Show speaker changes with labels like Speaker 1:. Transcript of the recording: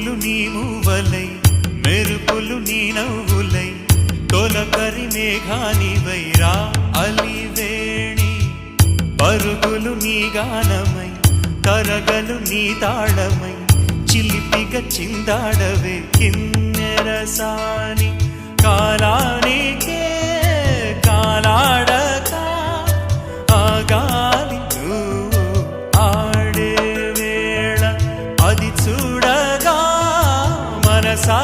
Speaker 1: పువ్వులు నీ మూవలై మెరుపులు నీ నవ్వులై తొలకరి మేఘానివై రా అలివేణి పరుగులు నీ గానమై తరగలు నీ తాళమై చిలిపిగా చిందాడవే కిన్నెరసాని కాలానికే కాలాడక ఆగాలి నువ్వు ఆడే వేళ అది చూడగా మనసా